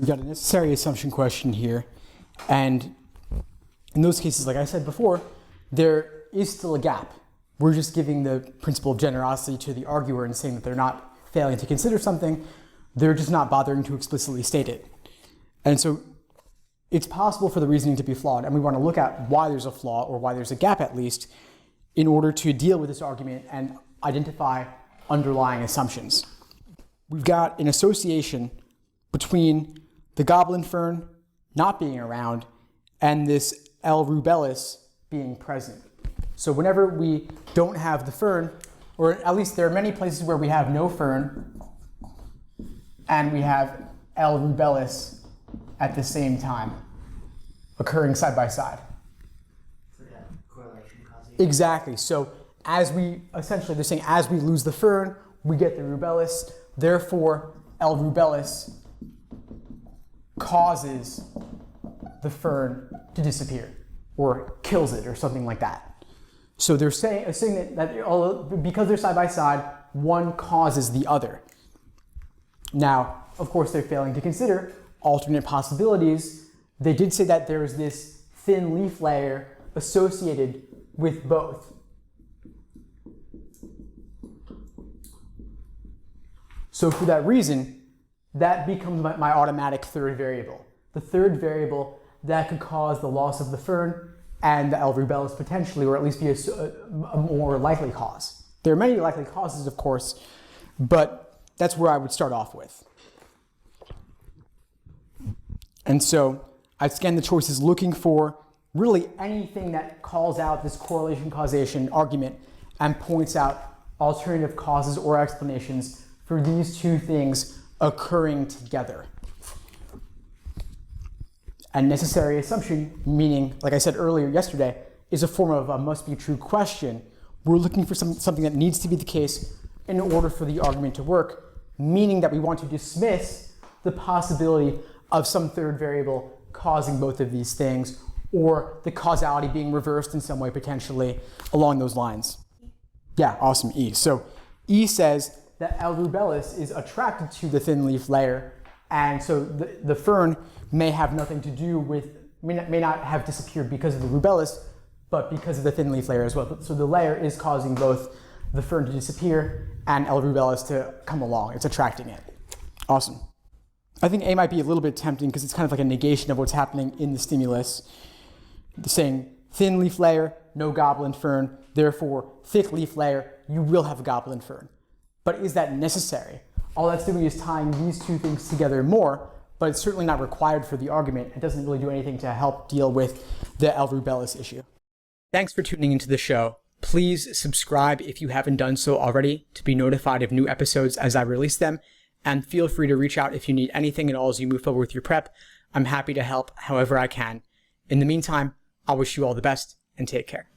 We've got a necessary assumption question here, and in those cases, like I said before, there is still a gap. We're just giving the principle of generosity to the arguer and saying that they're not failing to consider something, they're just not bothering to explicitly state it. And so it's possible for the reasoning to be flawed, and we want to look at why there's a flaw, or why there's a gap at least, in order to deal with this argument and identify underlying assumptions. We've got an association between the goblin fern not being around and this L. rubellus being present. So whenever we don't have the fern, or at least there are many places where we have no fern and we have L. rubellus at the same time, occurring side by side. So that correlation causation. Exactly. So as we, essentially they're saying as we lose the fern, we get the rubellus, therefore L. rubellus causes the fern to disappear, or kills it, or something like that. So they're saying that because they're side by side, one causes the other. Now, of course, they're failing to consider alternate possibilities. They did say that there is this thin leaf layer associated with both. So for that reason, that becomes my automatic third variable. The third variable that could cause the loss of the fern and the L. rubellus potentially, or at least be a more likely cause. There are many likely causes, of course, but that's where I would start off with. And so I scan the choices looking for really anything that calls out this correlation causation argument and points out alternative causes or explanations for these two things occurring together. And necessary assumption, meaning, like I said earlier yesterday, is a form of a must be true question. We're looking for something that needs to be the case in order for the argument to work, meaning that we want to dismiss the possibility of some third variable causing both of these things, or the causality being reversed in some way potentially along those lines. Yeah, awesome, E. So E says that L. rubellus is attracted to the thin leaf layer, and so the fern may have nothing to do with, may not have disappeared because of the rubellus, but because of the thin leaf layer as well. So the layer is causing both the fern to disappear and L. rubellus to come along. It's attracting it. Awesome. I think A might be a little bit tempting because it's kind of like a negation of what's happening in the stimulus. The saying thin leaf layer, no goblin fern, therefore thick leaf layer, you will have a goblin fern. But is that necessary? All that's doing is tying these two things together more, but it's certainly not required for the argument. It doesn't really do anything to help deal with the L. rubellus issue. Thanks for tuning into the show. Please subscribe if you haven't done so already to be notified of new episodes as I release them, and feel free to reach out if you need anything at all as you move forward with your prep. I'm happy to help however I can. In the meantime, I wish you all the best and take care.